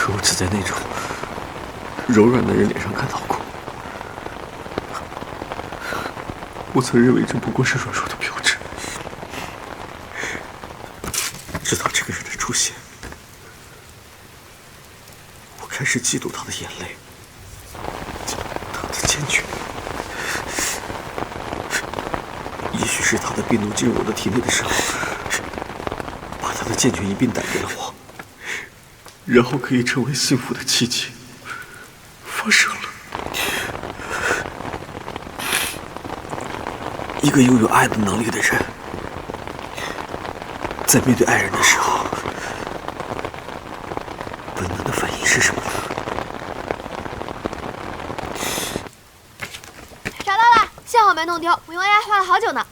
可我只在那种柔软的人脸上看到过。我曾认为这不过是软弱的标志，直到这个人的出现，我开始嫉妒他的眼泪，他的坚决。也许是他的病毒进入我的体内的时候，把他的健全一并带给了我，然后可以成为幸福的奇迹发生了。一个拥有爱的能力的人，在面对爱人的时候，本能的反应是什么呢？找到了，幸好没弄丢，我用 AI 画了好久呢。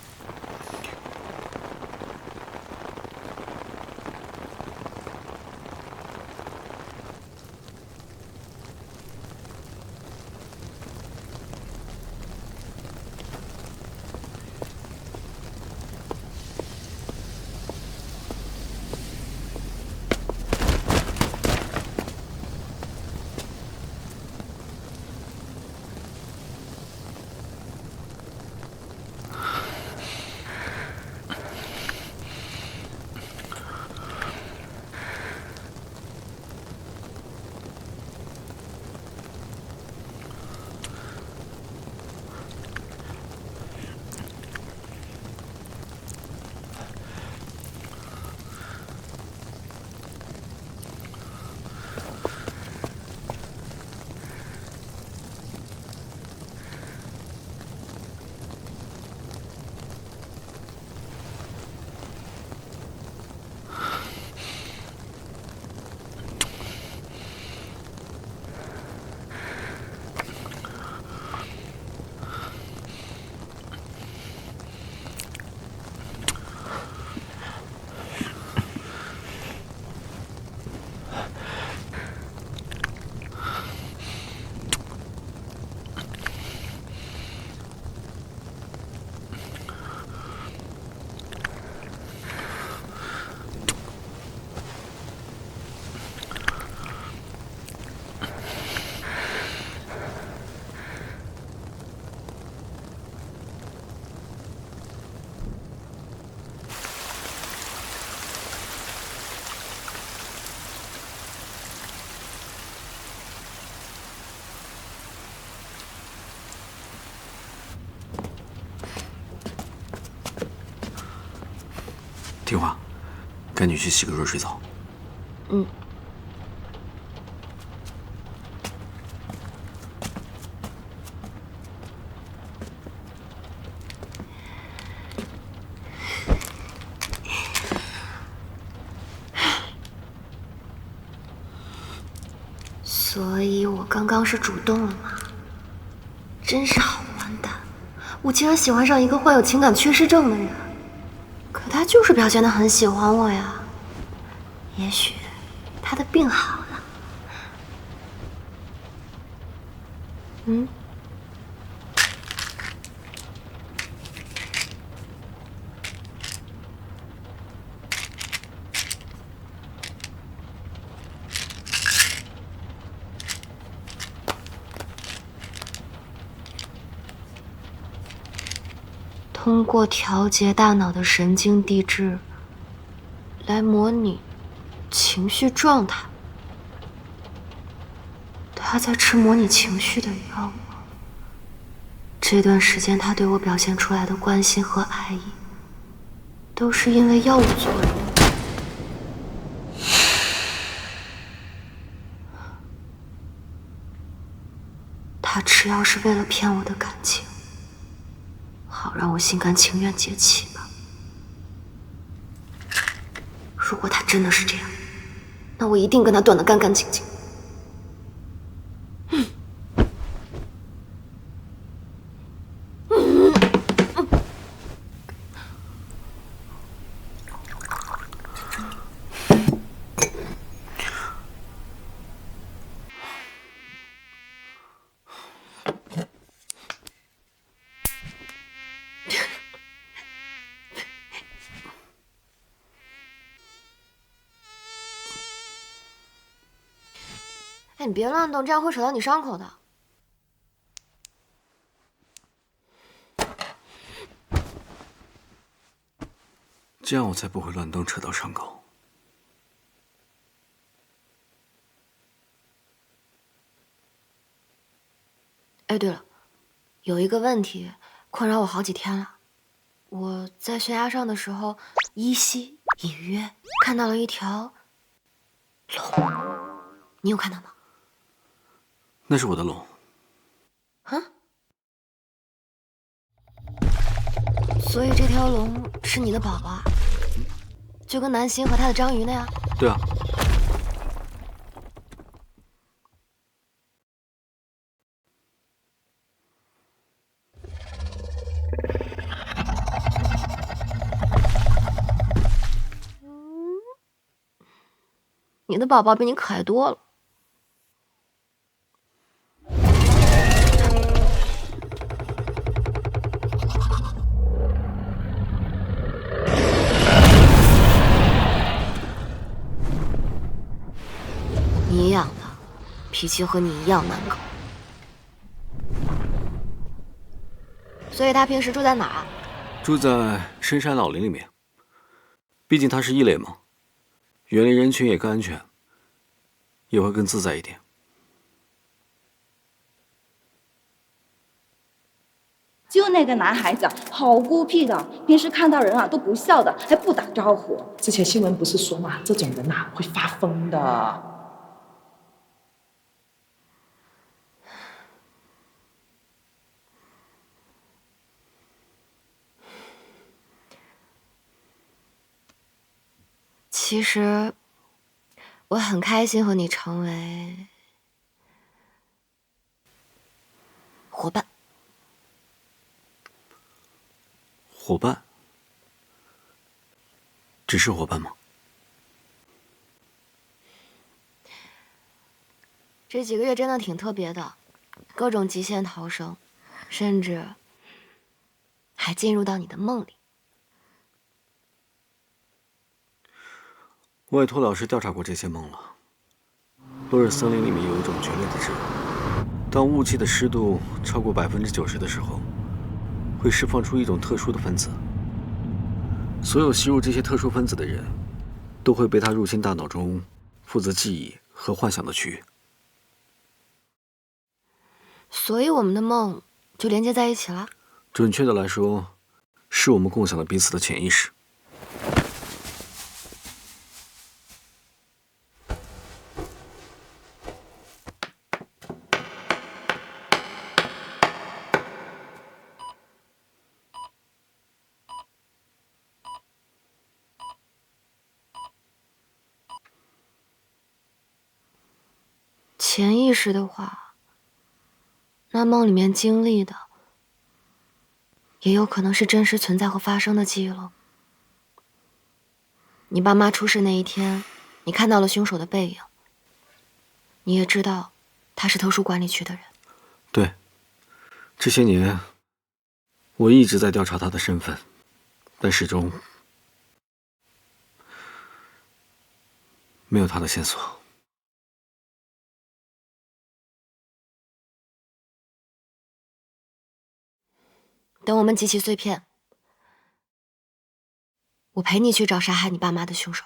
听话，赶紧去洗个热水澡。嗯。所以我刚刚是主动了吗？真是好完蛋！我竟然喜欢上一个患有情感缺失症的人，可他就是表现得很喜欢我呀。也许他的病好了。嗯。通过调节大脑的神经递质来模拟情绪状态。他在吃模拟情绪的药。这段时间他对我表现出来的关心和爱意，都是因为药物作用。他吃药是为了骗我的感情，好让我心甘情愿接气吧。如果他真的是这样，那我一定跟他断得干干净净。哎，你别乱动，这样会扯到你伤口的。这样我才不会乱动扯到伤口。哎，对了，有一个问题困扰我好几天了。我在悬崖上的时候，依稀隐约看到了一条龙，你有看到吗？那是我的龙。啊？所以这条龙是你的宝宝啊？就跟南星和他的章鱼那样？对啊。你的宝宝比你可爱多了。你养的，脾气和你一样难搞。所以他平时住在哪儿？住在深山老林里面。毕竟他是异类嘛，远离人群也更安全，也会更自在一点。就那个男孩子好孤僻的，平时看到人都不笑的，还不打招呼。之前新闻不是说嘛，这种人会发疯的。其实，我很开心和你成为伙伴。伙伴？只是伙伴吗？这几个月真的挺特别的，各种极限逃生，甚至还进入到你的梦里。外托老师调查过这些梦了。落日森林里面有一种蕨类的植物，当雾气的湿度超过90%的时候，会释放出一种特殊的分子。所有吸入这些特殊分子的人，都会被它入侵大脑中负责记忆和幻想的区域。所以我们的梦就连接在一起了。准确的来说，是我们共享了彼此的潜意识。潜意识的话，那梦里面经历的，也有可能是真实存在和发生的记忆了。你爸妈出事那一天，你看到了凶手的背影，你也知道他是特殊管理区的人。对，这些年我一直在调查他的身份，但始终没有他的线索。等我们集齐碎片，我陪你去找杀害你爸妈的凶手。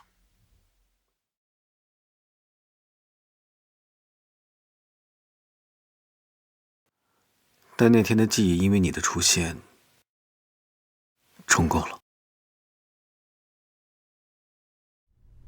但那天的记忆因为你的出现重构了。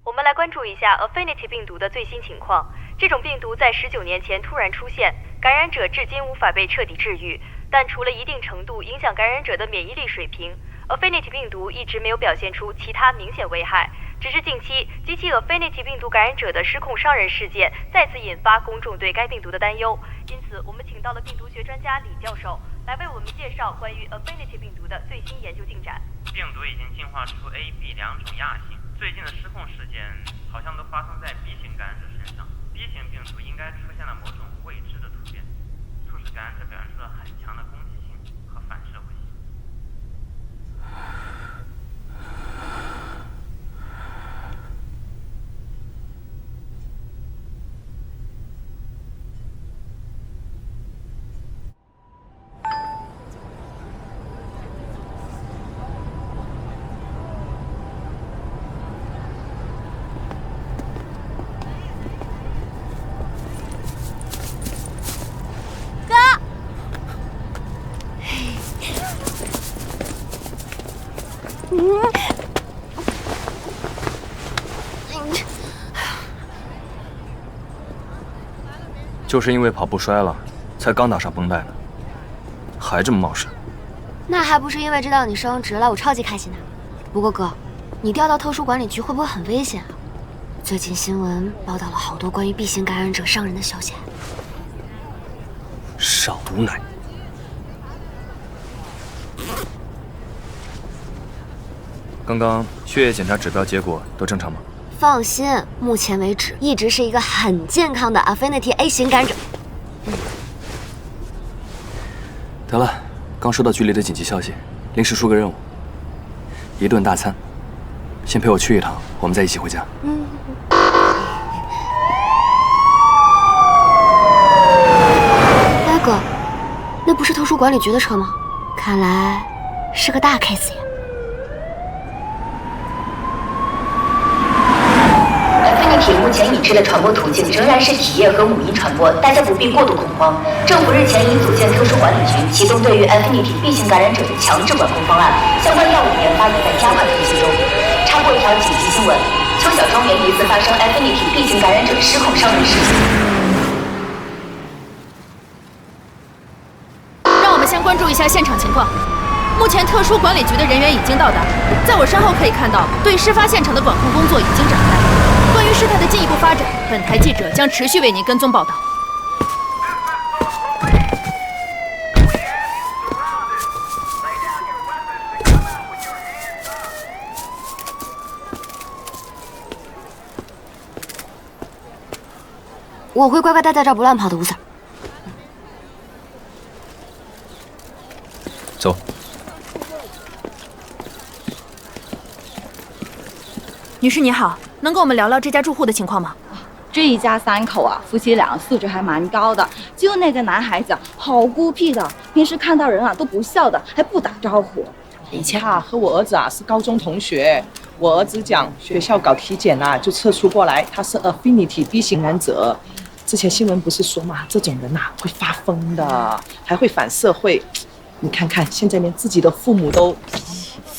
我们来关注一下 Affinity 病毒的最新情况。这种病毒在19年前突然出现，感染者至今无法被彻底治愈，但除了一定程度影响感染者的免疫力水平， Affinity 病毒一直没有表现出其他明显危害。只是近期激起 Affinity 病毒感染者的失控伤人事件，再次引发公众对该病毒的担忧。因此，我们请到了病毒学专家李教授来为我们介绍关于 Affinity 病毒的最新研究进展。病毒已经进化出 A、B 两种亚型，最近的失控事件好像都发生在 B 型感染者身上。B 型病毒应该出现了某种未知的突变，促使感染者表现出了很强的攻击性和反社会性。就是因为跑步摔了，才刚打上绷带呢，还这么冒失。那还不是因为知道你升职了，我超级开心的。不过哥，你调到特殊管理局会不会很危险啊？最近新闻报道了好多关于 B 型感染者伤人的消息。少毒奶。刚刚血液检查指标结果都正常吗？放心，目前为止一直是一个很健康的 Affinity A 型感染者。得了，刚收到局里的紧急消息，临时出个任务，一顿大餐。先陪我去一趟，我们再一起回家。哎哥，那不是特殊管理局的车吗？看来是个大 case 呀。Affinity 目前已知的传播途径仍然是体液和母婴传播，大家不必过度恐慌。政府日前已组建特殊管理局，启动对于 Affinity B 型感染者的强制管控方案，相关药物研发也在加快推进中。插播一条紧急新闻：邱小庄园疑似发生 Affinity B 型感染者失控伤人事件。让我们先关注一下现场情况。目前特殊管理局的人员已经到达，在我身后可以看到，对事发现场的管控工作已经展开。关于事态的进一步发展，本台记者将持续为您跟踪报道。我会乖乖待在这儿不乱跑的，吴 Sir。走。女士您好，能跟我们聊聊这家住户的情况吗？这一家3口啊，夫妻俩素质还蛮高的，就那个男孩子好孤僻的，平时看到人啊都不笑的，还不打招呼。以前和我儿子是高中同学，我儿子讲学校搞体检就测出过来他是 Affinity B 型感染者。之前新闻不是说嘛，这种人会发疯的，还会反社会。你看看，现在连自己的父母都……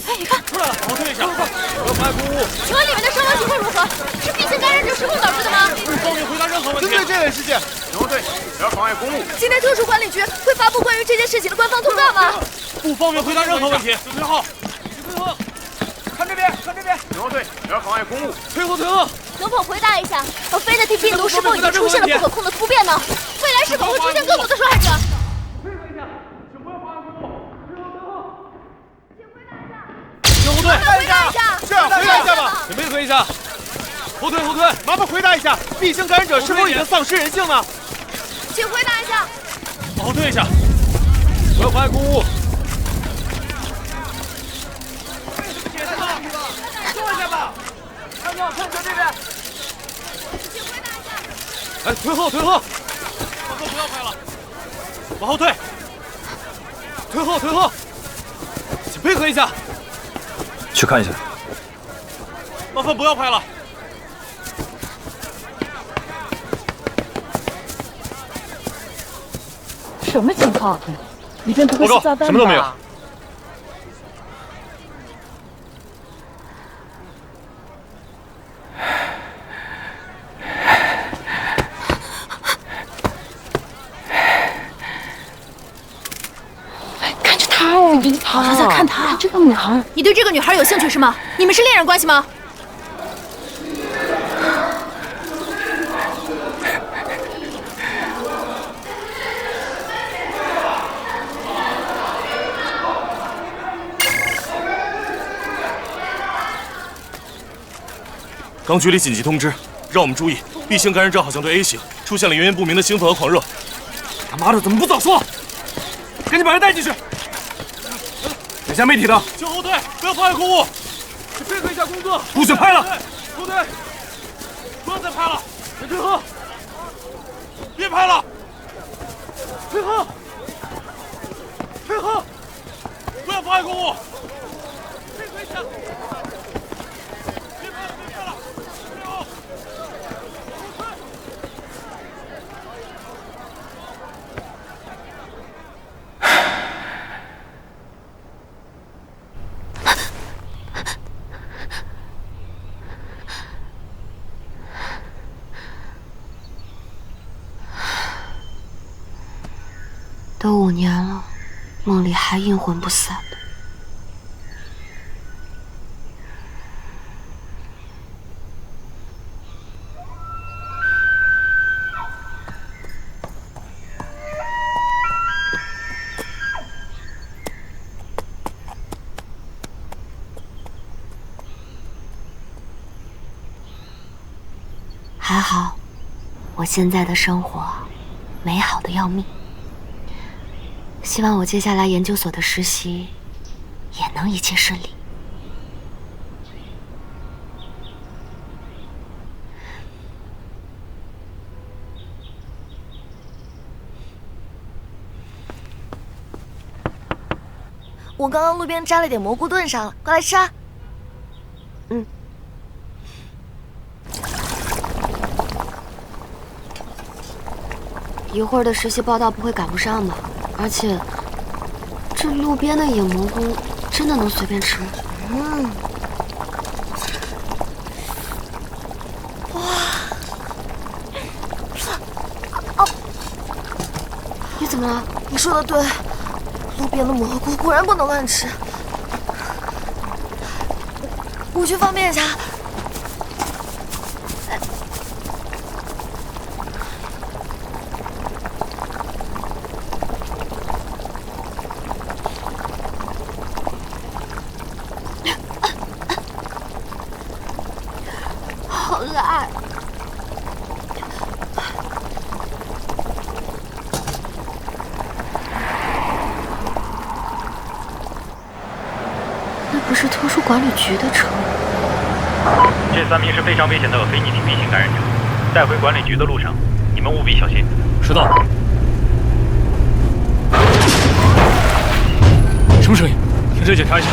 哎，你看，出来，后退一下，不要妨碍公务。请问里面的伤亡情况如何？是 B 型感染者失控导致的吗？不方便回答任何问题。针对这类事件，警卫队不要妨碍公务。今天特殊管理局会发布关于这件事情的官方通告吗？不方便回答任何问题。准备好，退后。看这边，看这边。警卫队不要妨碍公务。退后，退后。能否回答一下，Affinity 病毒是否已经出现了不可控的突变呢？未来是否会出现更多的受害者？退后一下，请不要妨碍公务。退后，退后。请回答一下。警卫队，回答一下。是啊，回答一下吧。请配合一下。后退，后退。麻烦回答一下 ，B 型感染者是否已经丧失人性呢？请回答一下。后退一下，不要妨碍公务。坐下吧。看看这边。请回答一下。哎，退后，退后。往后不要拍了，往后退。退后，退后。请配合一下。去看一下。麻烦不要拍了。什么情况？里边不会是炸弹吧？什么都没有。看着他呀，好像在看他。这个女孩，你对这个女孩有兴趣是吗？你们是恋人关系吗？刚局里紧急通知，让我们注意 B 型感染者好像对 A 型出现了源源不明的兴奋和狂热。他妈的，怎么不早说？赶紧把人带进去。等下媒体的，请后退，不要妨碍公务。请配合一下工作。不许拍了。后退，不要再拍了。请退后，别拍了。退后，退后，不要妨碍公务。配合一下。都5年了，梦里还阴魂不散的。还好，我现在的生活美好的要命。希望我接下来研究所的实习也能一切顺利。我刚刚路边摘了点蘑菇炖上了，快来吃啊！嗯。一会儿的实习报道不会赶不上吧？而且，这路边的野蘑菇真的能随便吃吗？哇！哦，你怎么了？你说的对，路边的蘑菇果然不能乱吃。我去方便一下。好辣！那不是特殊管理局的车。这3名是非常危险的非拟体 B 型感染者，带回管理局的路上，你们务必小心。收到。什么声音？听这检查一下。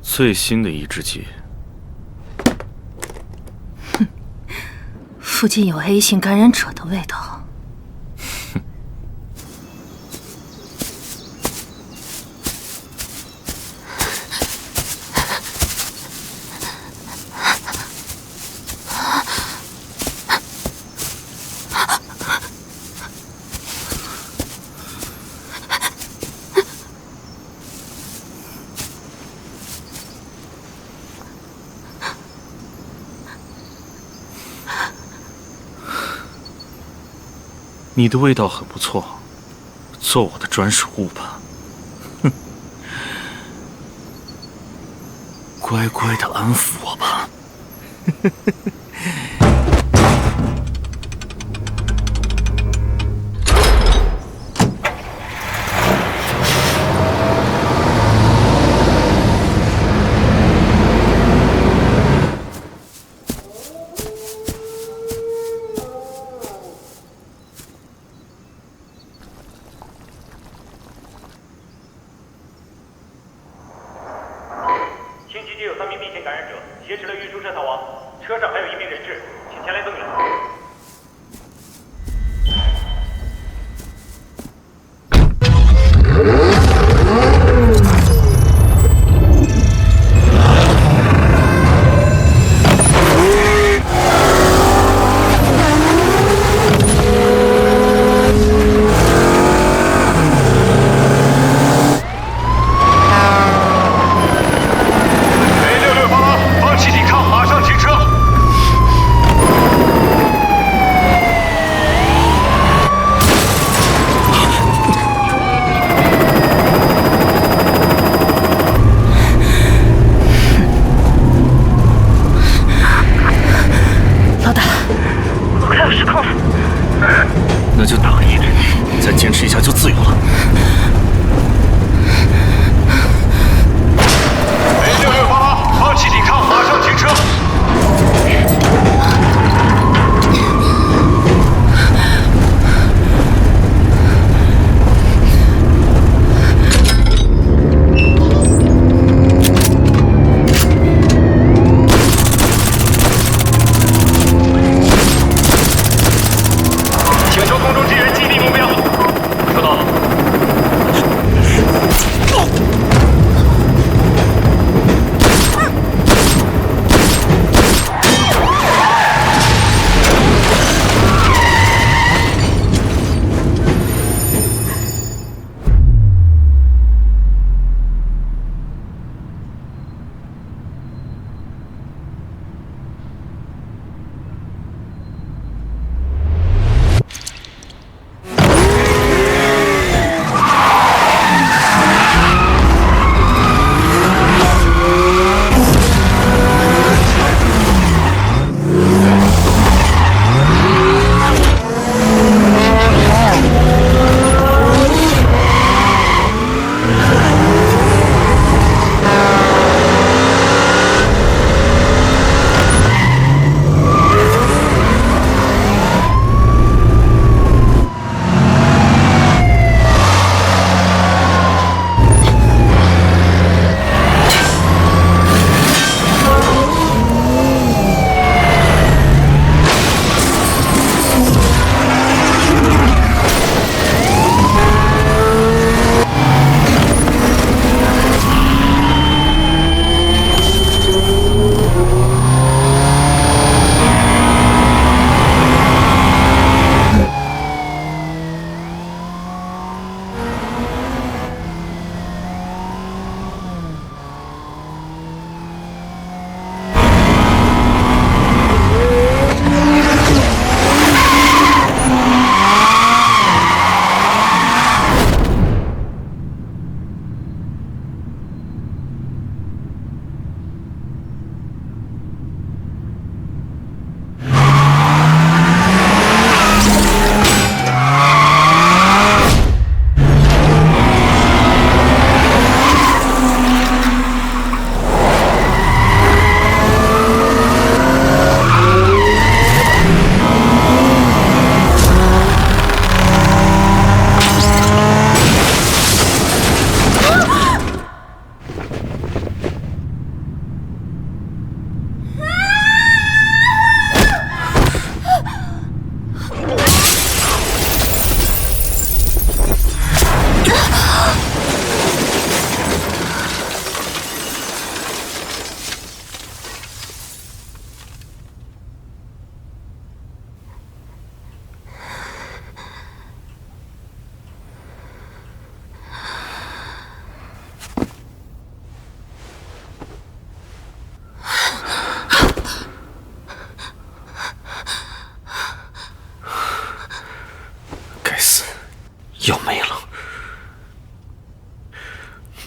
最新的抑制剂。哼，附近有 A 型感染者的味道。你的味道很不错，做我的专属物吧。哼，乖乖的安抚我吧。轻骑街有3名 B 型感染者，挟持了运输车逃亡，车上还有1名人质，请前来增援。A6688，放弃抵抗，马上停车。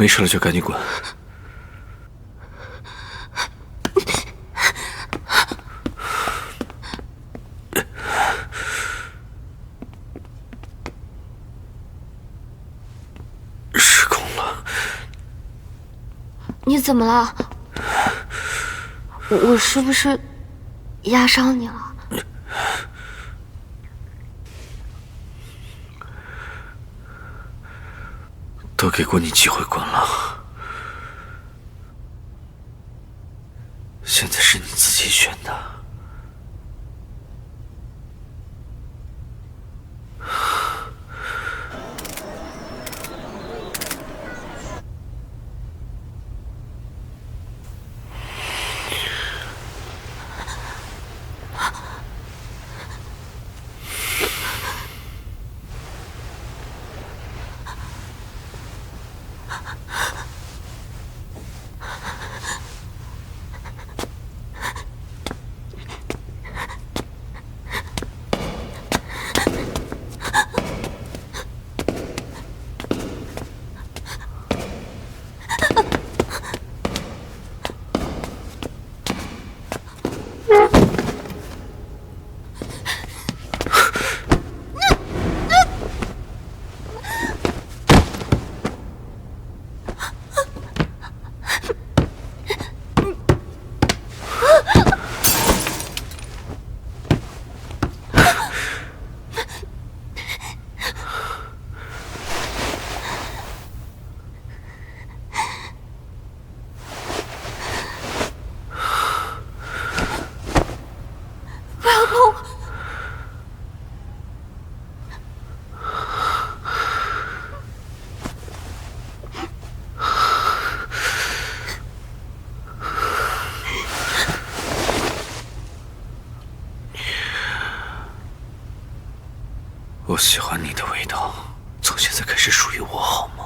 没事了就赶紧滚。失控了。你怎么了？我是不是压伤你了？都给过你机会滚了，现在是你自己选的。我喜欢你的味道，从现在开始属于我，好吗？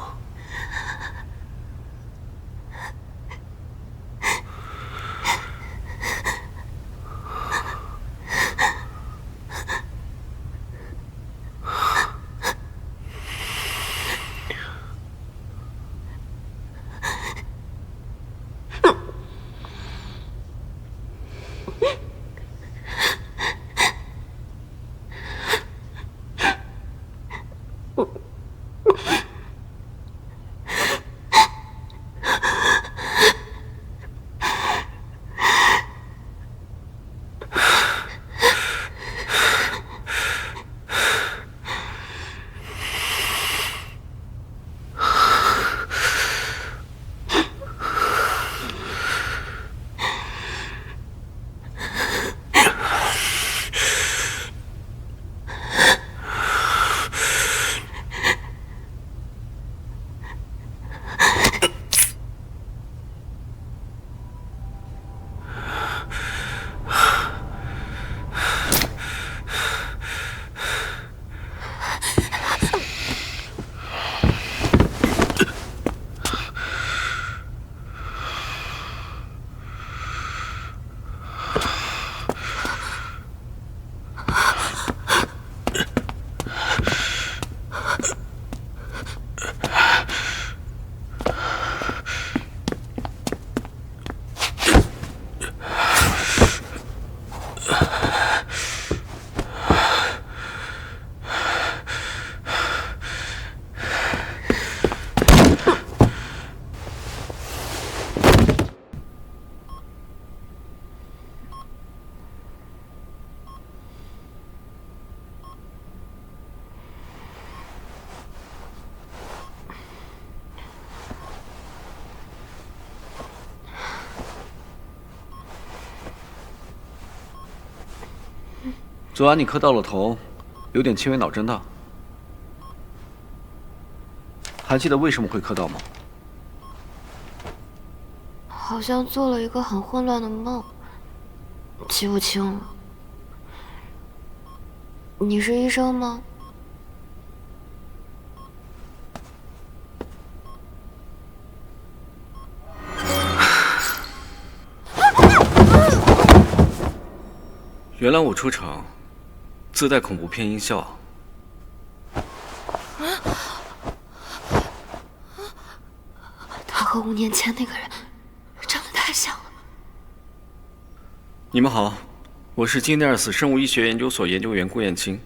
昨晚你磕到了头，有点轻微脑震荡，还记得为什么会磕到吗？好像做了一个很混乱的梦，记不清了。你是医生吗？原来我出场自带恐怖片音效。和5年前那个人长得太像了。你们好，我是金内尔斯生物医学研究所研究员顾燕青。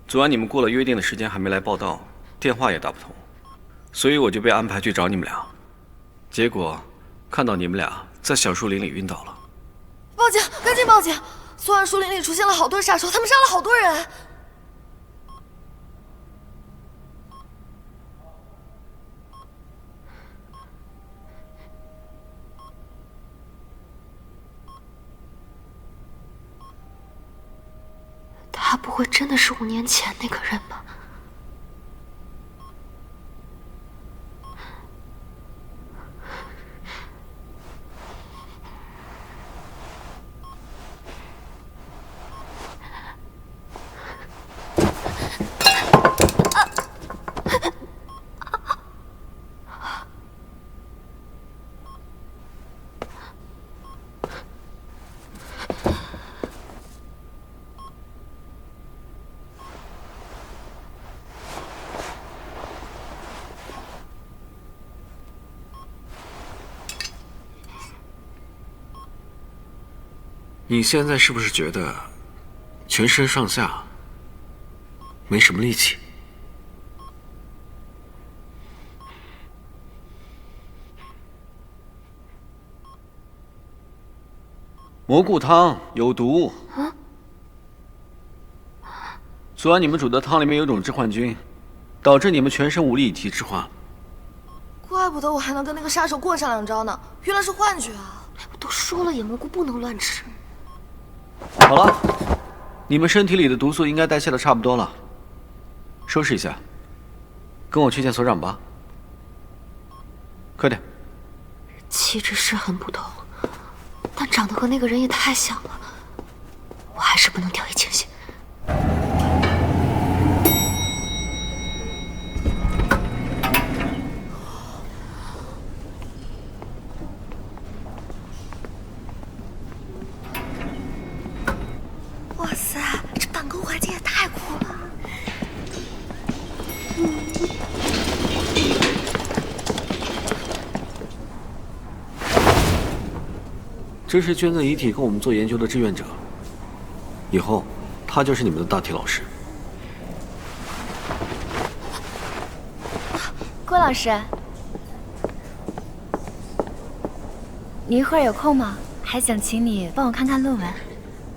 昨晚你们过了约定的时间还没来报道，电话也打不通，所以我就被安排去找你们俩。结果看到你们俩在小树林里晕倒了。报警！赶紧报警！昨晚树林里出现了好多杀手，他们杀了好多人。他不会真的是5年前那个人吧？你现在是不是觉得全身上下没什么力气？蘑菇汤有毒。昨晚你们煮的汤里面有种致幻菌，导致你们全身无力以及致幻。怪不得我还能跟那个杀手过上2招呢，原来是幻觉啊！我都说了，野蘑菇不能乱吃。好了，你们身体里的毒素应该代谢的差不多了，收拾一下，跟我去见所长吧。快点。气质是很不同，但长得和那个人也太像了，我还是不能掉以轻心。哇塞，这板沟环境也太酷了！这是捐赠遗体跟我们做研究的志愿者，以后他就是你们的大体老师。郭老师，你一会儿有空吗？还想请你帮我看看论文。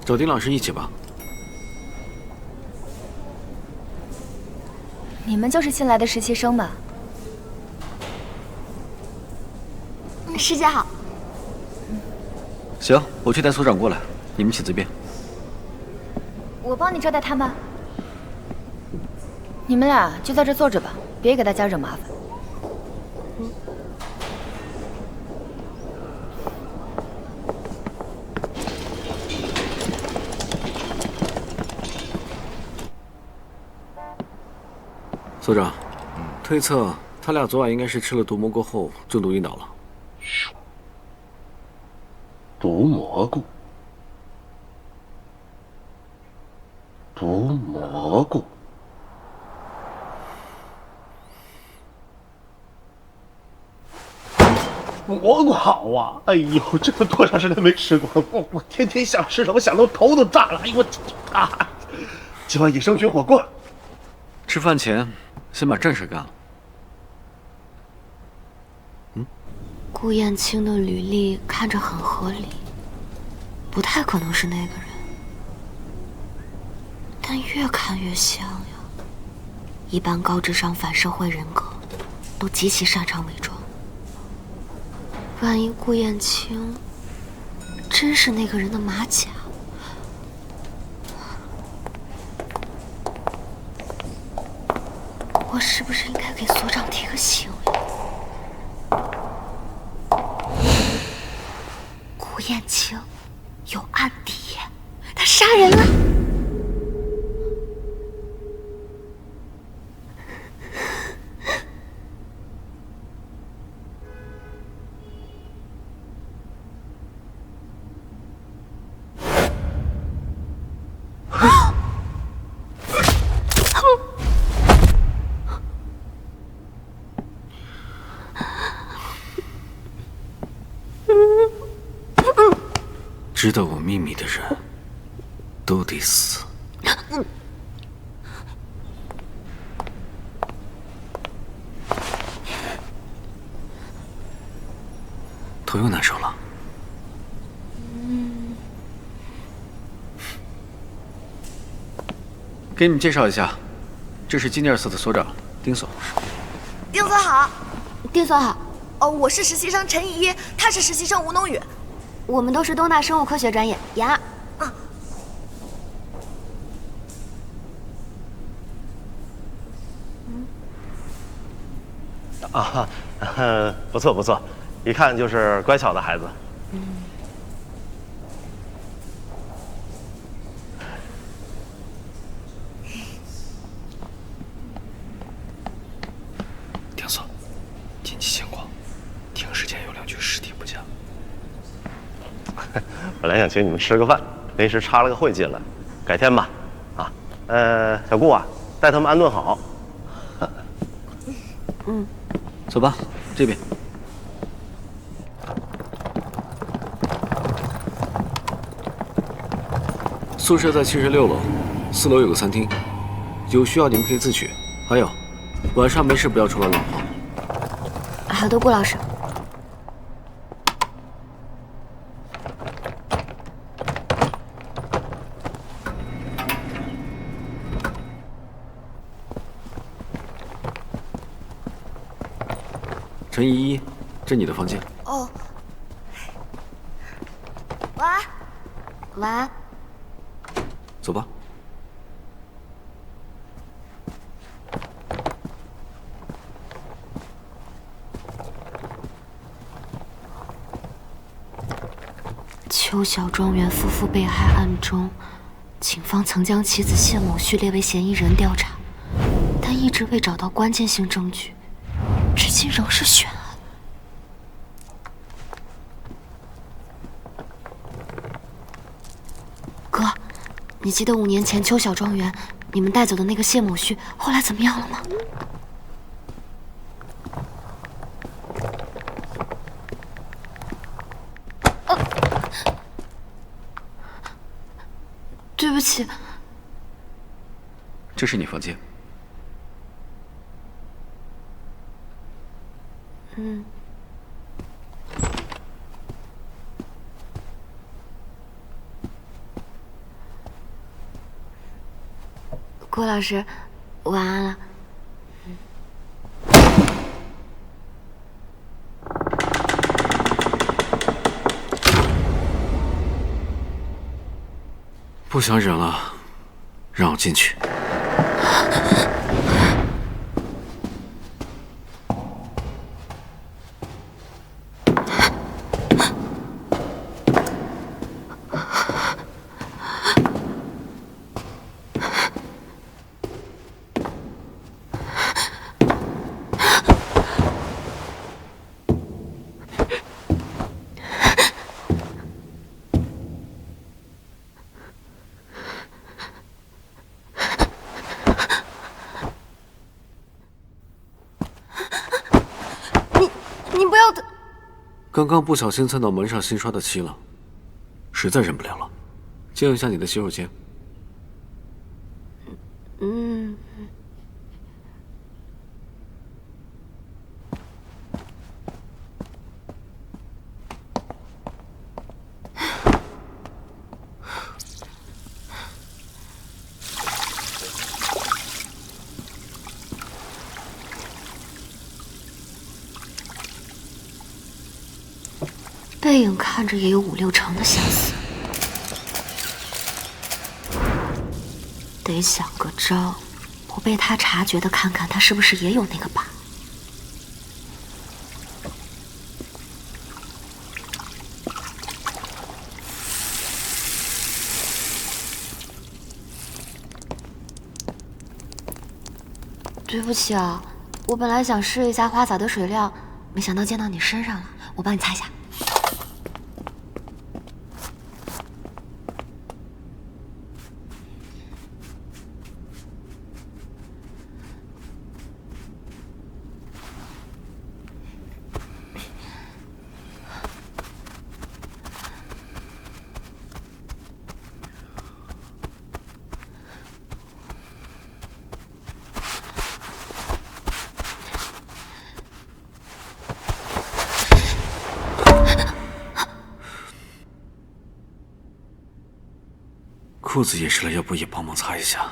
找丁老师一起吧。你们就是新来的实习生吧？师姐好。行，我去带所长过来，你们请这边。我帮你招待他们。你们俩就在这坐着吧，别给大家惹麻烦。所长，推测他俩昨晚应该是吃了毒蘑菇后中毒晕倒了。毒蘑菇，毒蘑菇，蘑菇好啊！哎呦，这都多长时间没吃过，我天天想吃了，我想到头都大了。哎呦我啊！今晚野生菌火锅。吃饭前先把正事干了。顾燕青的履历看着很合理，不太可能是那个人，但越看越像呀。一般高智商反社会人格都极其擅长伪装，万一顾燕青真是那个人的马甲，我是不是应该给所长提个醒呀？顾燕青有案底，他杀人了。知道我秘密的人，都得死。头又难受了。给你们介绍一下，这是金尼尔斯的所长丁所。丁所好。丁所好。哦，我是实习生陈依依，他是实习生吴农宇。我们都是东大生物科学专业。妍儿。啊，不错不错，一看就是乖巧的孩子。丁所，紧急情况，停尸间有2具尸体不见了。本来想请你们吃个饭，临时插了个会进来，改天吧。啊，小顾啊，带他们安顿好。走吧，这边。宿舍在76楼，4楼有个餐厅，有需要你们可以自取。还有，晚上没事不要出来乱晃。好的，顾老师。陈依依，这你的房间。哦。晚安。晚安。走吧。邱小庄园夫妇被害案中，警方曾将妻子谢某旭列为嫌疑人调查，但一直未找到关键性证据，至今仍是悬案。哥，你记得5年前邱小庄园你们带走的那个谢某旭后来怎么样了吗？对不起。这是你房间。郭老师，晚安了。不想忍了，让我进去。你不要的。刚刚不小心蹭到门上新刷的漆了，实在忍不了了，借用一下你的洗手间。背影看着也有5、6成的相似，得想个招，不被他察觉的看看他是不是也有那个疤。对不起啊，我本来想试一下花洒的水量，没想到溅到你身上了，我帮你擦一下。裤子也湿了，要不也帮忙擦一下？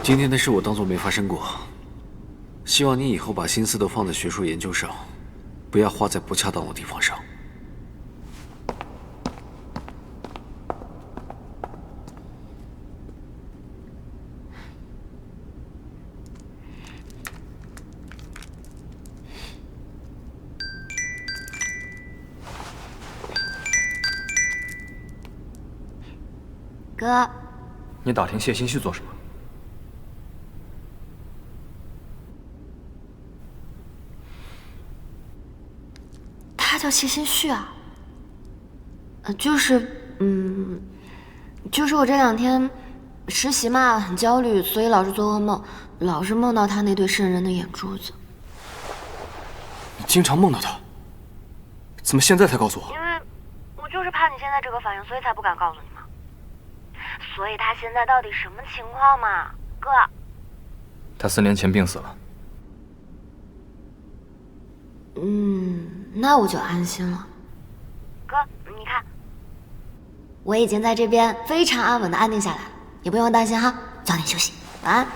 今天的事我当作没发生过。希望你以后把心思都放在学术研究上，不要花在不恰当的地方上。哥，你打听谢欣旭做什么？他叫谢欣旭啊。就是我这2天实习嘛，很焦虑，所以老是做噩梦，老是梦到他那对渗人的眼珠子。你经常梦到他？怎么现在才告诉我？因为我就是怕你现在这个反应，所以才不敢告诉你嘛。所以他现在到底什么情况嘛，哥？他4年前病死了。那我就安心了。哥，你看，我已经在这边非常安稳的安定下来，也不用担心哈。早点休息，晚安。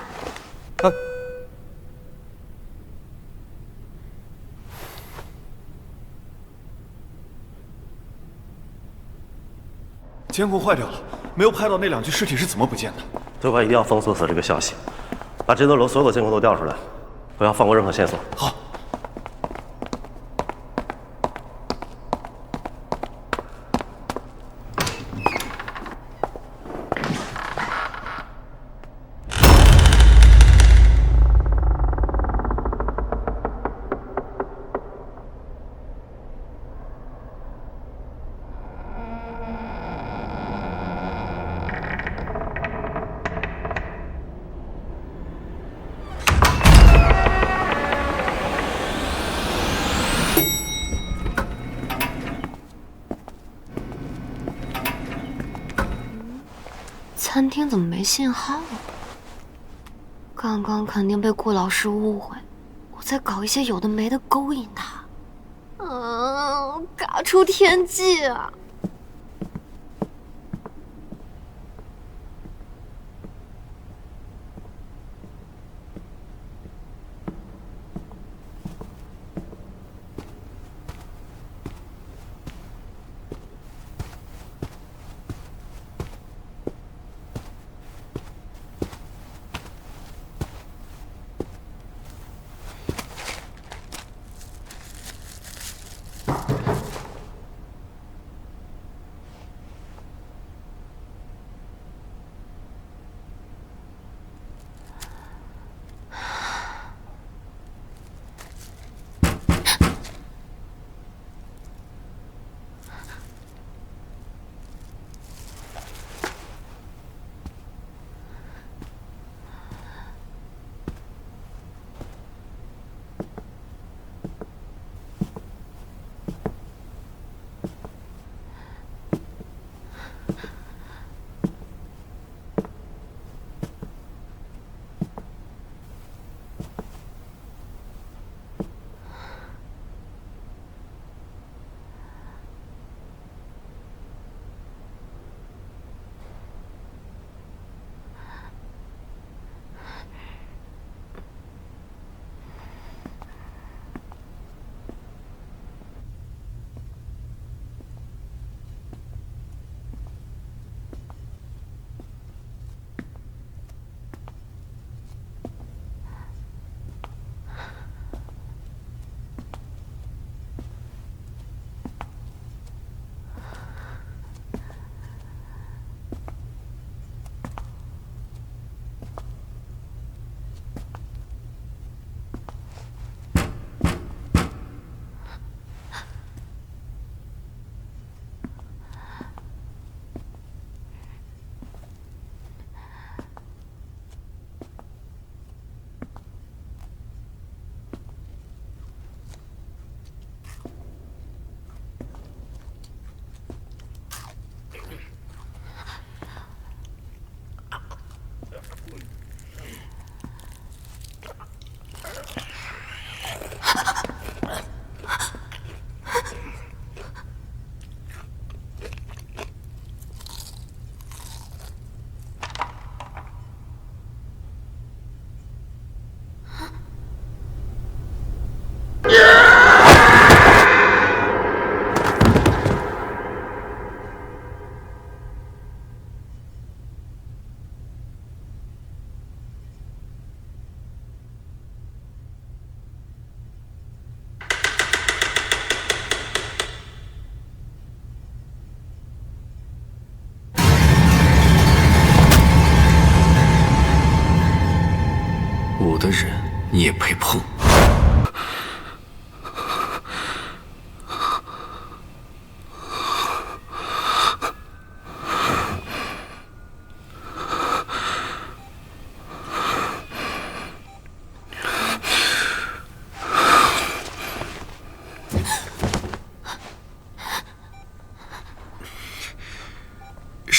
监控坏掉了，没有拍到那2具尸体是怎么不见的。最快一定要封锁死这个消息，把这栋楼所有的监控都调出来，不要放过任何线索。好。餐厅怎么没信号啊？刚刚肯定被顾老师误会，我在搞一些有的没的勾引他。嘎出天际啊！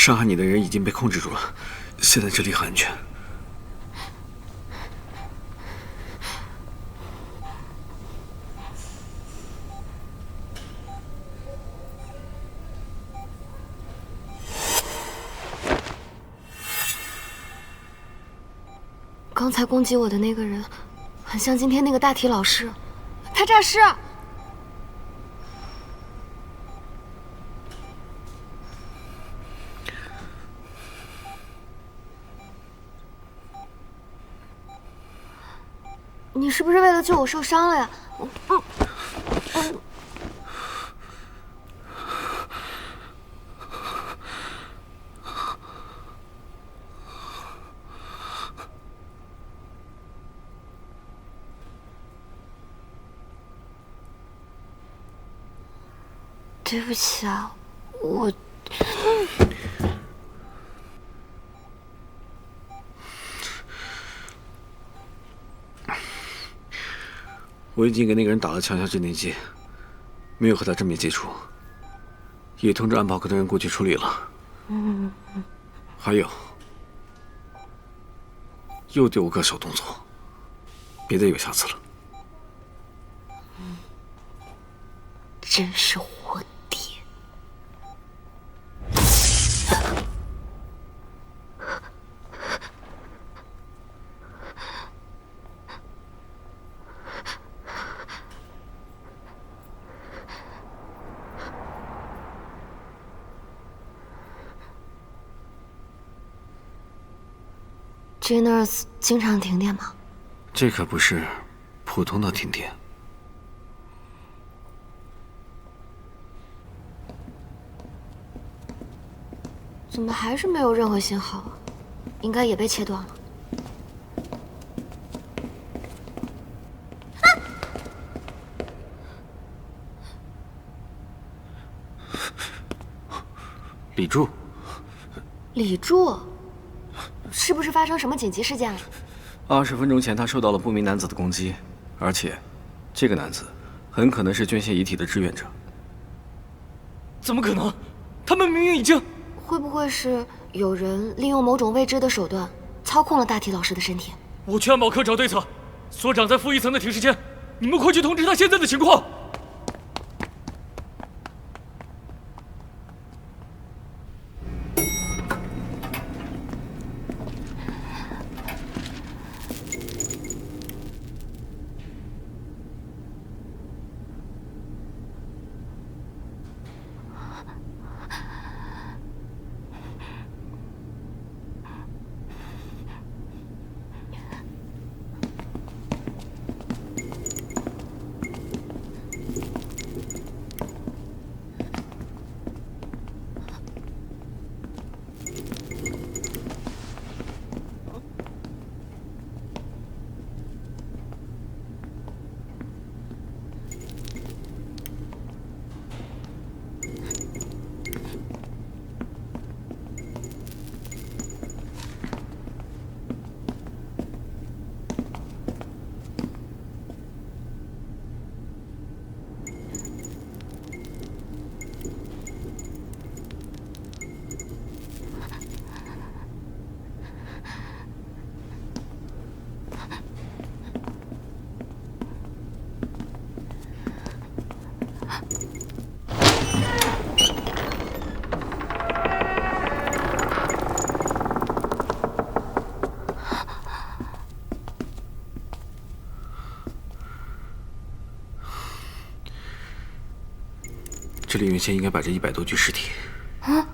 伤害你的人已经被控制住了，现在这里很安全。刚才攻击我的那个人，很像今天那个大体老师，他诈尸。你是不是为了救我受伤了呀？对不起啊，我已经给那个人打了强效镇定剂，没有和他正面接触，也通知安保科的人过去处理了。还有，又对我个小动作，别再有下次了。真是我爹！G-Nurse 经常停电吗？这可不是普通的停电。怎么还是没有任何信号啊？应该也被切断了。李柱，李柱，是不是发生什么紧急事件了？20分钟前，他受到了不明男子的攻击，而且，这个男子很可能是捐献遗体的志愿者。怎么可能？他们明明已经……会不会是有人利用某种未知的手段操控了大体老师的身体？我去安保科找对策。所长在负1层的停尸间，你们快去通知他现在的情况。这里原先应该摆着100多具尸体。啊！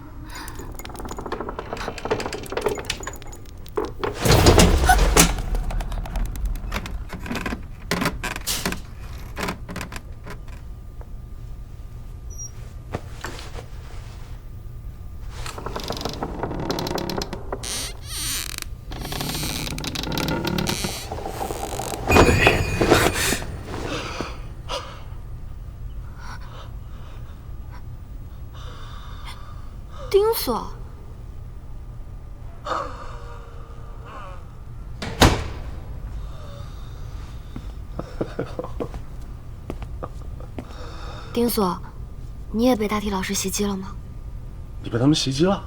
钉锁。钉锁，你也被大体老师袭击了吗？你被他们袭击了？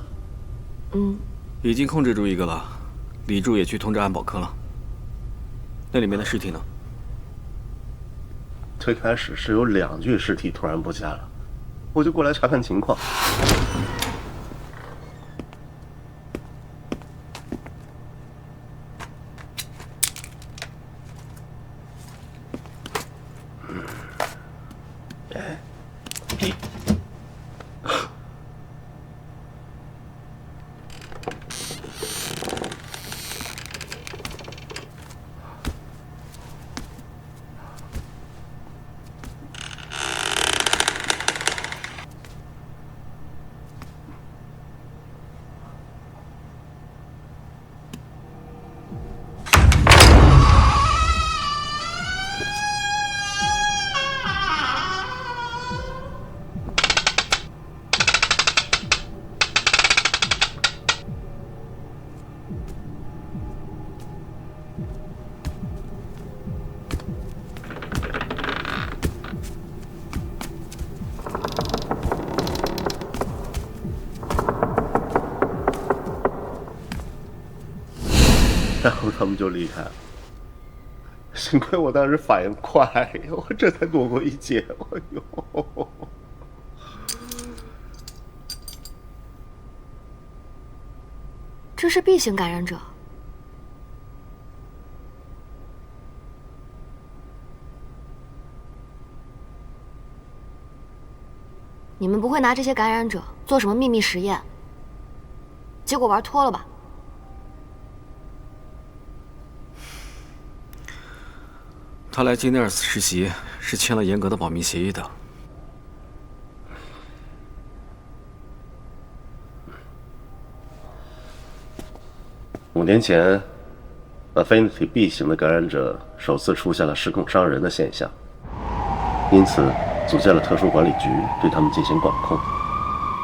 已经控制住一个了，李柱也去通知安保科了。那里面的尸体呢？最开始是有2具尸体突然不见了，我就过来查看情况。然后他们就离开了。幸亏我当时反应快，我这才躲过一劫。哎呦！这是 B 型感染者。你们不会拿这些感染者做什么秘密实验，结果玩脱了吧？他来金内尔斯实习是签了严格的保密协议的。5年前 ，Affinity B 型的感染者首次出现了失控伤人的现象，因此组建了特殊管理局对他们进行管控，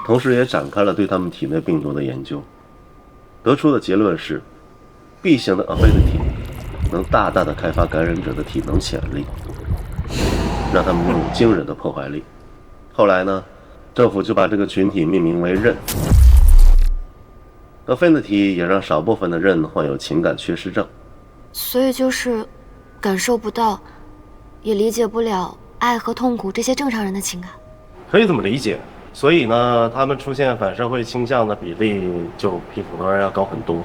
同时也展开了对他们体内病毒的研究。得出的结论是 ，B 型的 Affinity 能大大的开发感染者的体能潜力，让他们拥有惊人的破坏力。后来呢，政府就把这个群体命名为刃。Affinity 也让少部分的刃患有情感缺失症，所以就是感受不到，也理解不了爱和痛苦这些正常人的情感。可以这么理解。所以呢，他们出现反社会倾向的比例就比普通人要高很多。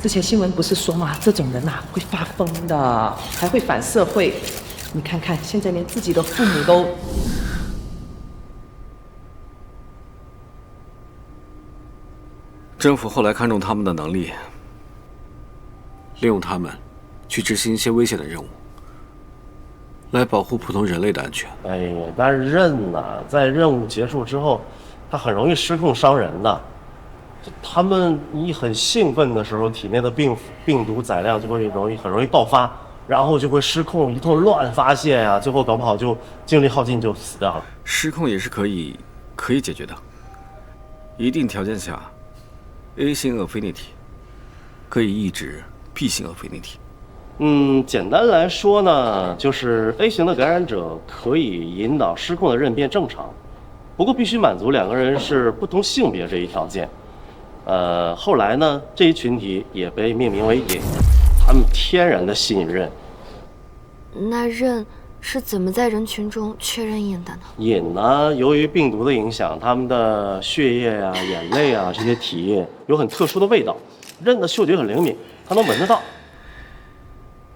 之前新闻不是说嘛，这种人呐会发疯的，还会反社会。你看看，现在连自己的父母都……政府后来看中他们的能力，利用他们去执行一些危险的任务，来保护普通人类的安全。哎呀，但是刃呐，在任务结束之后，它很容易失控伤人的。他们一很兴奋的时候，体内的病毒载量就会很容易爆发，然后就会失控，一通乱发泄呀，最后搞不好就精力耗尽就死掉了。失控也是可以解决的，一定条件下 ，A 型 Affinity 可以抑制 B 型 Affinity。简单来说呢，就是 A 型的感染者可以引导失控的刃变正常，不过必须满足2个人是不同性别这一条件。后来呢，这一群体也被命名为瘾，他们天然的吸引刃。那刃是怎么在人群中确认瘾的呢？瘾呢，由于病毒的影响，他们的血液啊、眼泪啊这些体液有很特殊的味道，刃的嗅觉很灵敏，它能闻得到。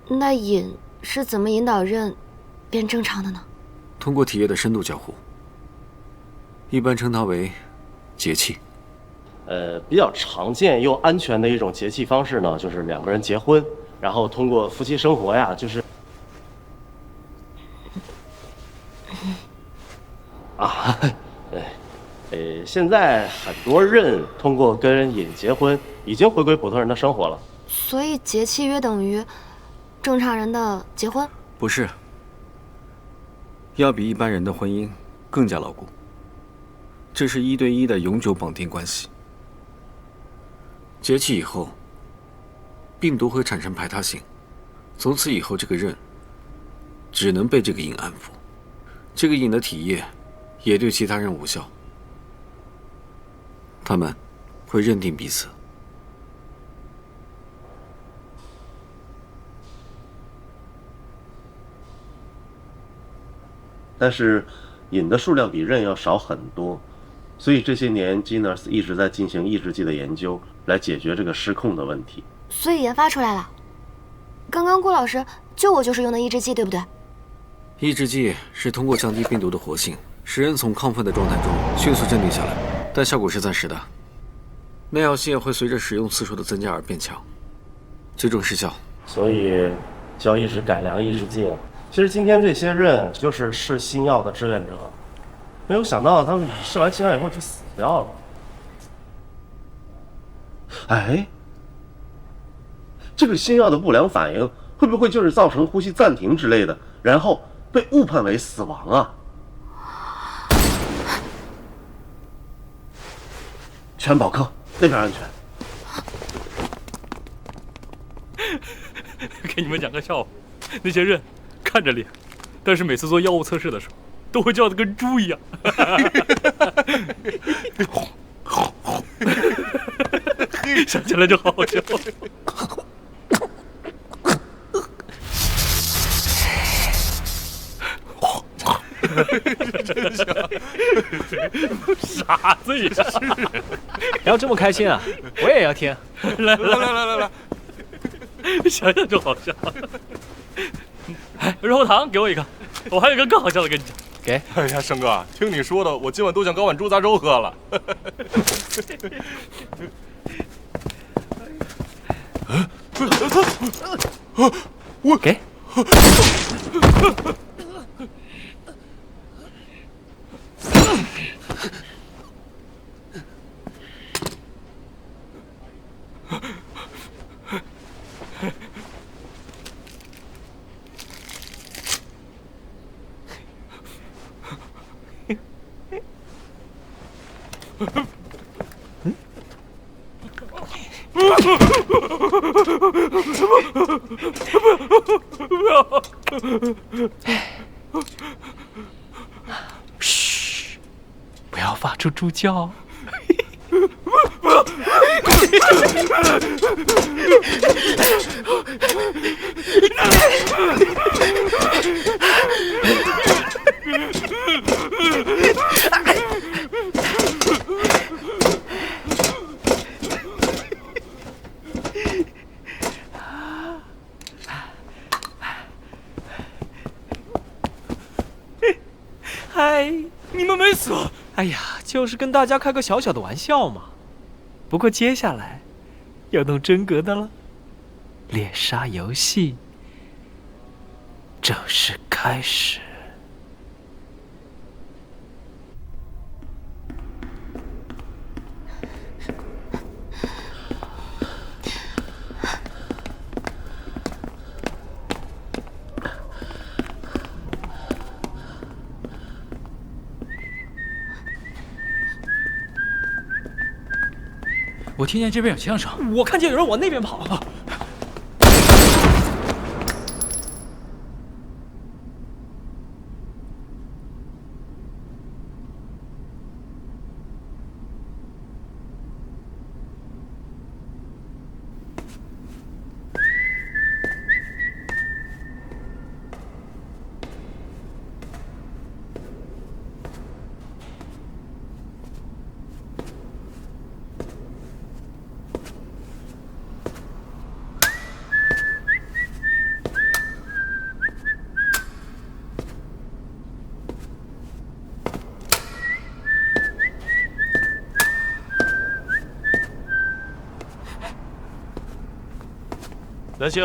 那瘾是怎么引导刃变正常的呢？通过体液的深度交互，一般称它为节气。比较常见又安全的一种节气方式呢，就是2个人结婚，然后通过夫妻生活呀，就是现在很多人通过跟瘾结婚，已经回归普通人的生活了。所以节气约等于正常人的结婚？不是，要比一般人的婚姻更加牢固。这是1对1的永久绑定关系。节气以后，病毒会产生排他性，从此以后这个刃只能被这个瘾安抚，这个瘾的体液也对其他人无效。他们会认定彼此，但是瘾的数量比任要少很多，所以这些年 Genos 一直在进行抑制剂的研究，来解决这个失控的问题。所以研发出来了。刚刚顾老师救我就是用的抑制剂，对不对？抑制剂是通过降低病毒的活性，使人从亢奋的状态中迅速镇定下来，但效果是暂时的。耐药性会随着使用次数的增加而变强，最终失效。所以交易时改良抑制剂了。其实今天这些人就是试新药的志愿者，没有想到他们试完新药以后就死掉了。哎，这个新药的不良反应会不会就是造成呼吸暂停之类的，然后被误判为死亡啊？全保科那边安全。给你们讲个笑话，那些人看着脸，但是每次做药物测试的时候，都会叫得跟猪一样。想起来就好好笑。真香，傻子也是。要这么开心啊，我也要听。来，想想就好笑。哎，肉糖给我一个，我还有一个更好笑的跟你讲。给。哎呀，生哥，听你说的，我今晚都想搞碗猪杂粥喝了。我给。嘘，不要发出猪叫。嗨，你们没死？哎呀，就是跟大家开个小小的玩笑嘛。不过接下来要弄真格的了，猎杀游戏正式开始。我听见这边有枪声，我看见有人往那边跑。南星，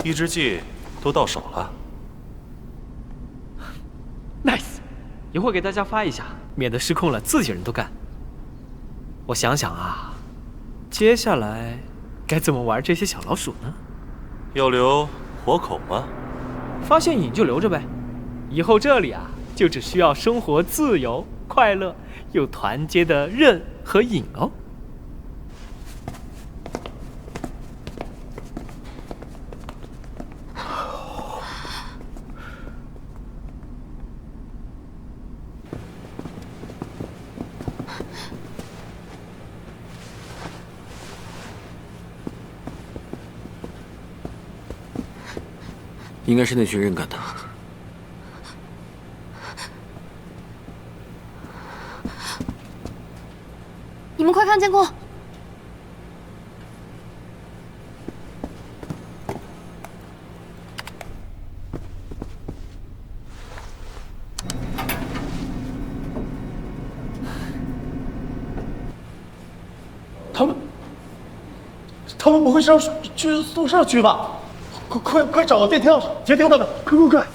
抑制剂都到手了。Nice， 一会儿给大家发一下，免得失控了自己人都干。我想想啊，接下来该怎么玩这些小老鼠呢？要留活口吗？发现瘾就留着呗，以后这里啊就只需要生活自由、快乐又团结的刃和瘾哦。应该是那群人干的。你们快看监控！他们不会是要去宿舍去吧？快找个电梯钥匙，接听他们！快！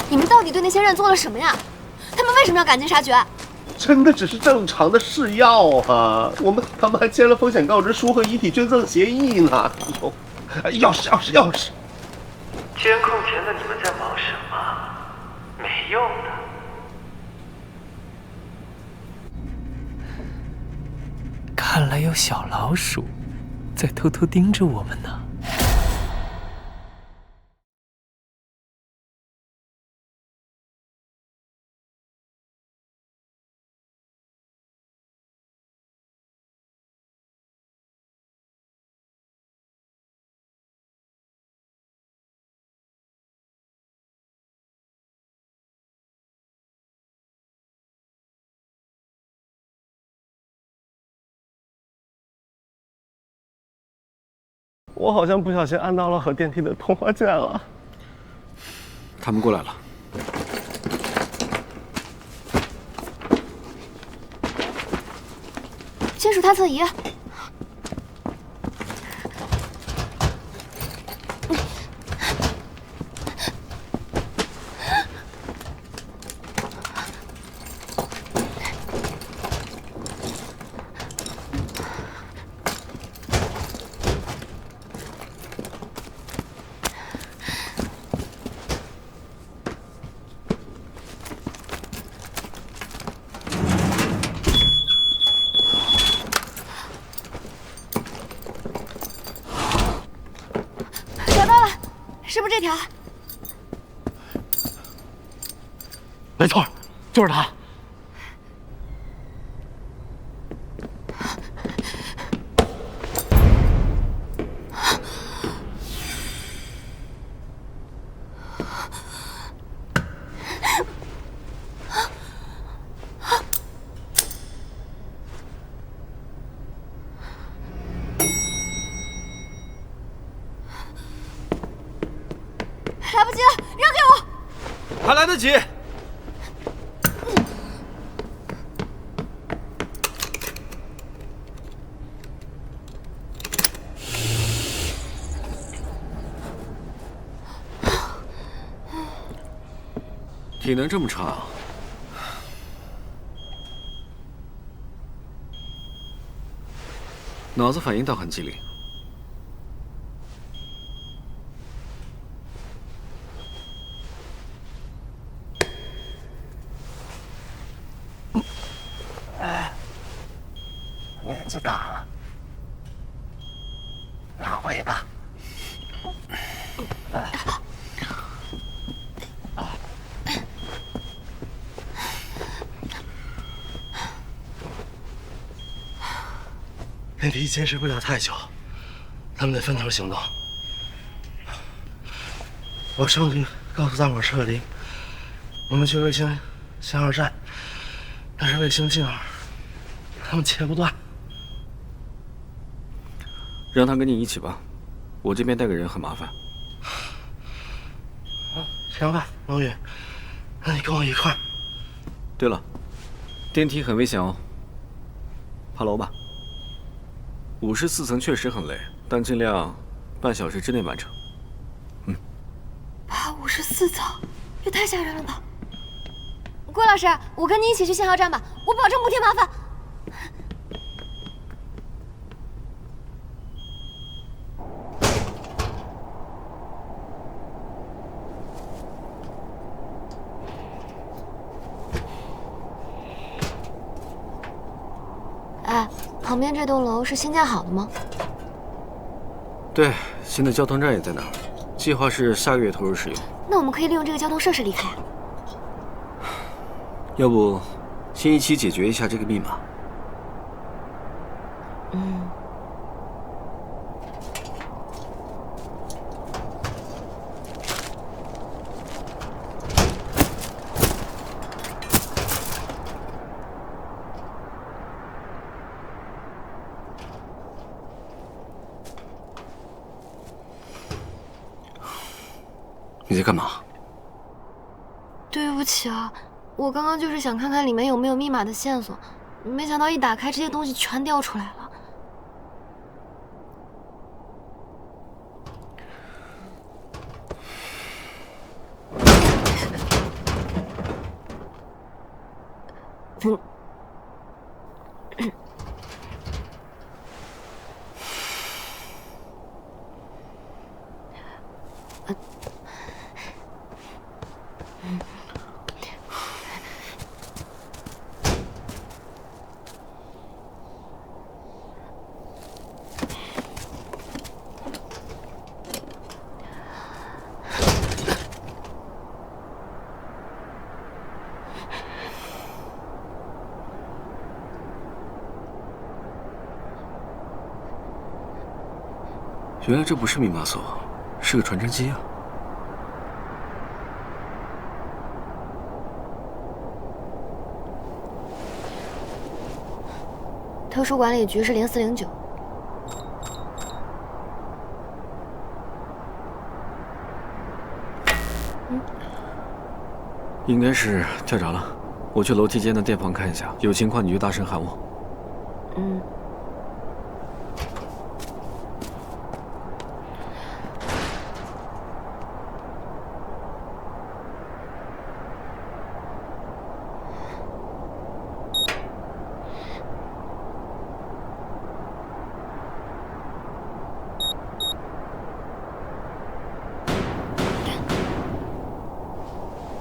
你们到底对那些人做了什么呀？他们为什么要赶尽杀绝？真的只是正常的试药啊！他们还签了风险告知书和遗体捐赠协议呢。钥匙！监控前的你们在忙什么？没用的。看来有小老鼠在偷偷盯着我们呢。我好像不小心按到了和电梯的通话键了。他们过来了。金属探测仪。是不是这条？没错，就是它。来不及了，让给我！还来得及。体能这么差，脑子反应倒很机灵。年纪大了，拿尾巴。电梯坚持不了太久，他们得分头行动。我上去告诉大伙撤离，我们去卫星信号站，但是卫星信号他们切不断。让他跟你一起吧，我这边带个人很麻烦。行吧，龙宇，那你跟我一块儿。对了，电梯很危险哦，爬楼吧。54层确实很累，但尽量半小时之内完成。爬54层，也太吓人了吧！郭老师，我跟你一起去信号站吧，我保证不添麻烦。哎，旁边这栋楼是新建好的吗？对，新的交通站也在那儿，计划是下个月投入使用。那我们可以利用这个交通设施离开。要不，先一起解决一下这个密码。你在干嘛？对不起啊，我刚刚就是想看看里面有没有密码的线索，没想到一打开，这些东西全掉出来了。原来这不是密码锁，是个传真机啊！特殊管理局是0409。应该是跳闸了。我去楼梯间的电房看一下，有情况你就大声喊我。嗯。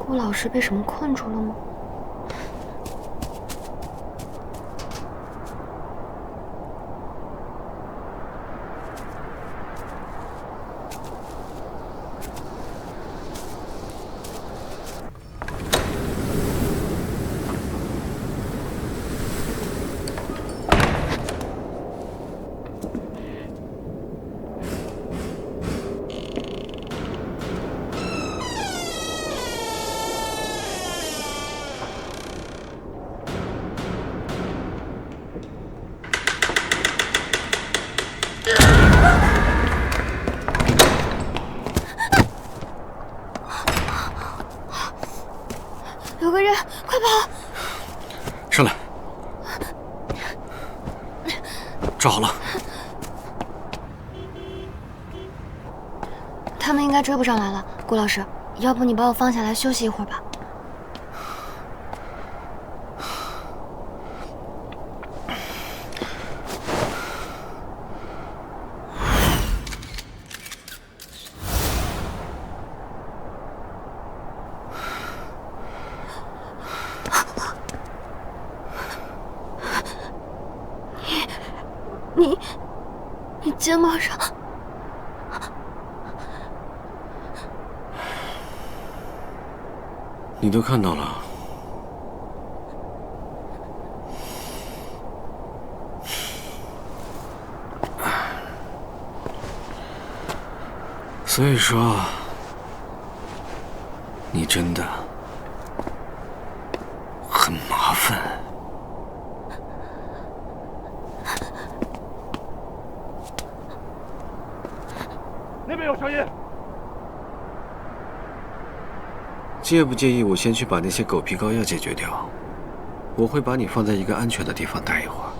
顾老师被什么困住了吗？有个人，快跑！上来，抓好了。他们应该追不上来了，顾老师，要不你把我放下来休息一会儿吧。你肩膀上，你都看到了。所以说，你真的很麻烦。那边有声音。介不介意我先去把那些狗皮膏药解决掉？我会把你放在一个安全的地方待一会儿。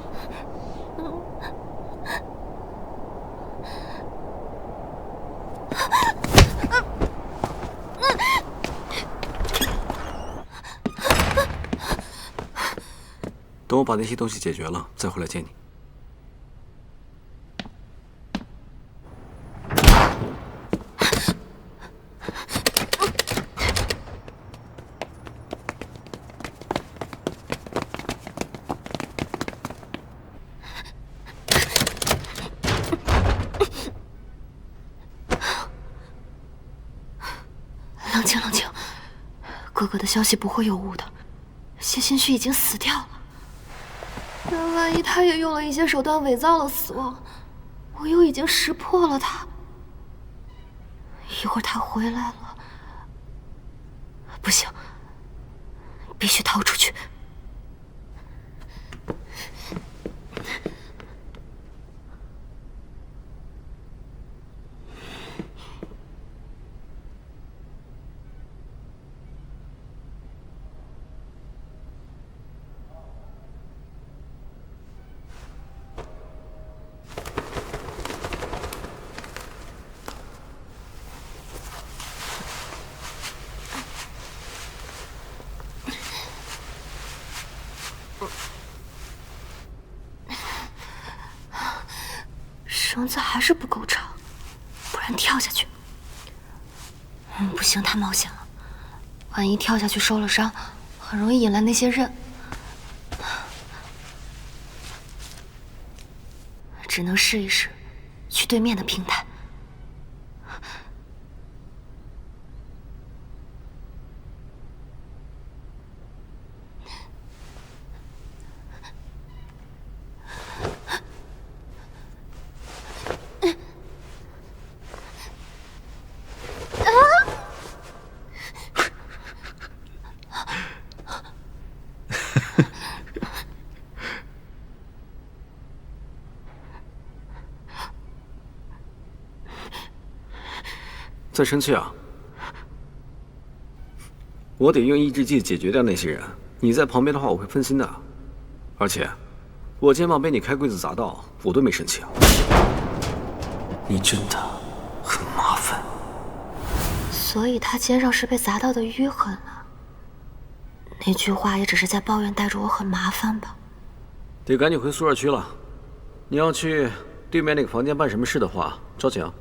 等我把那些东西解决了，再回来见你。冷静冷静，哥哥的消息不会有误的，谢新旭已经死掉了。那万一他也用了一些手段伪造了死亡，我又已经识破了他。一会儿他回来了，不行，必须逃出去。绳子还是不够长，不然跳下去。不行，太冒险了，万一跳下去受了伤，很容易引来那些人。只能试一试，去对面的平台。在生气啊？我得用抑制剂解决掉那些人。你在旁边的话，我会分心的。而且，我肩膀被你开柜子砸到，我都没生气啊。你真的很麻烦。所以他肩上是被砸到的淤痕啊。那句话也只是在抱怨带着我很麻烦吧。得赶紧回宿舍区了。你要去对面那个房间办什么事的话，着急啊。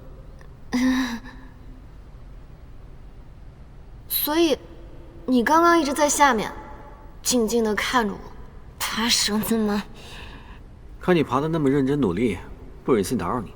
所以，你刚刚一直在下面，静静地看着我，爬绳子吗？看你爬得那么认真努力，不忍心打扰你。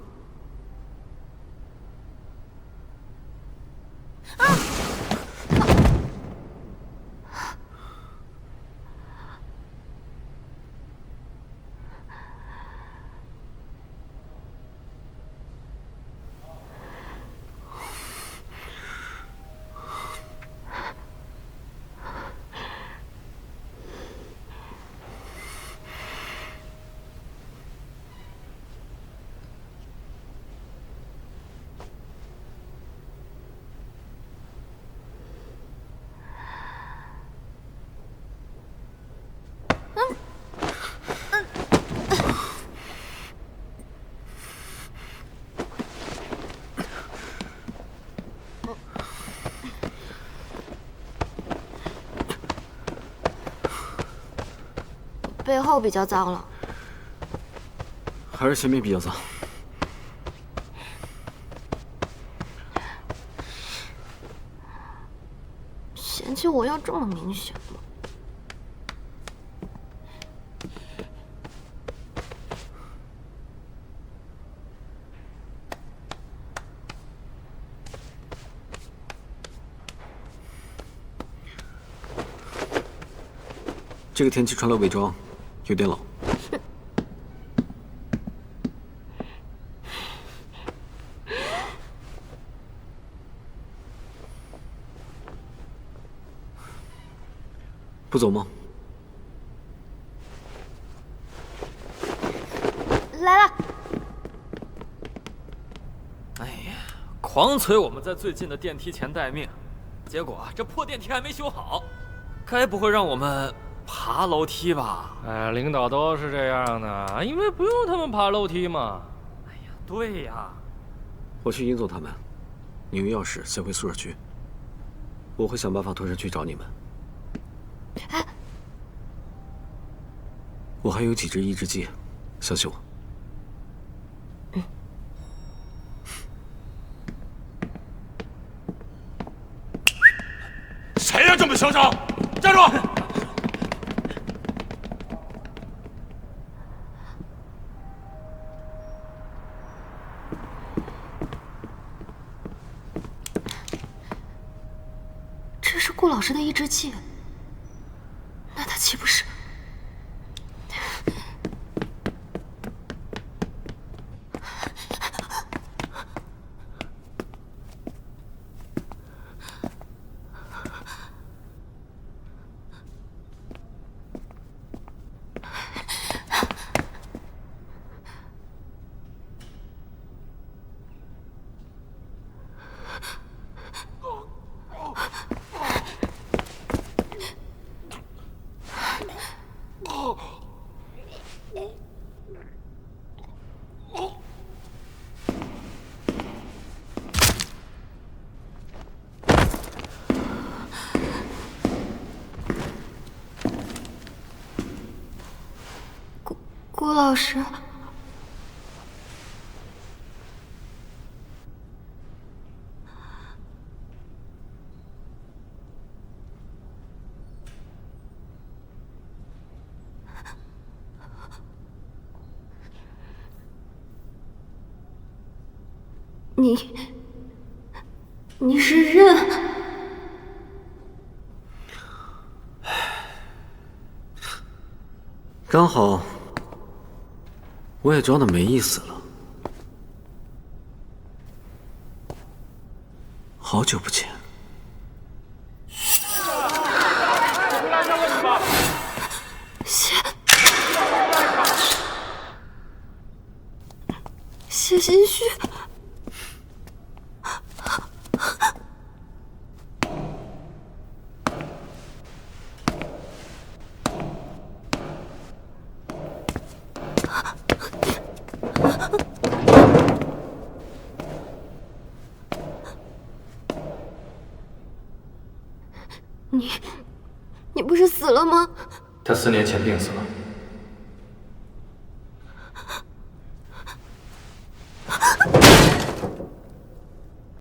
背后比较脏了，还是前面比较脏。嫌弃我要这么明显吗？这个天气穿了伪装，有点冷。不走吗？来了。哎呀，狂催我们在最近的电梯前待命，结果这破电梯还没修好，该不会让我们爬楼梯吧？哎，领导都是这样的，因为不用他们爬楼梯嘛。哎呀，对呀。我去引走他们，你用钥匙先回宿舍区，我会想办法拖上去找你们。我还有几支抑制剂，相信我。谁呀，这么嚣张？站住！这是顾老师的抑制剂，那他岂不是？顾老师，你是刃？刚好，我也装的没意思了。好久不见。谢心虚。你不是死了吗？他4年前病死了。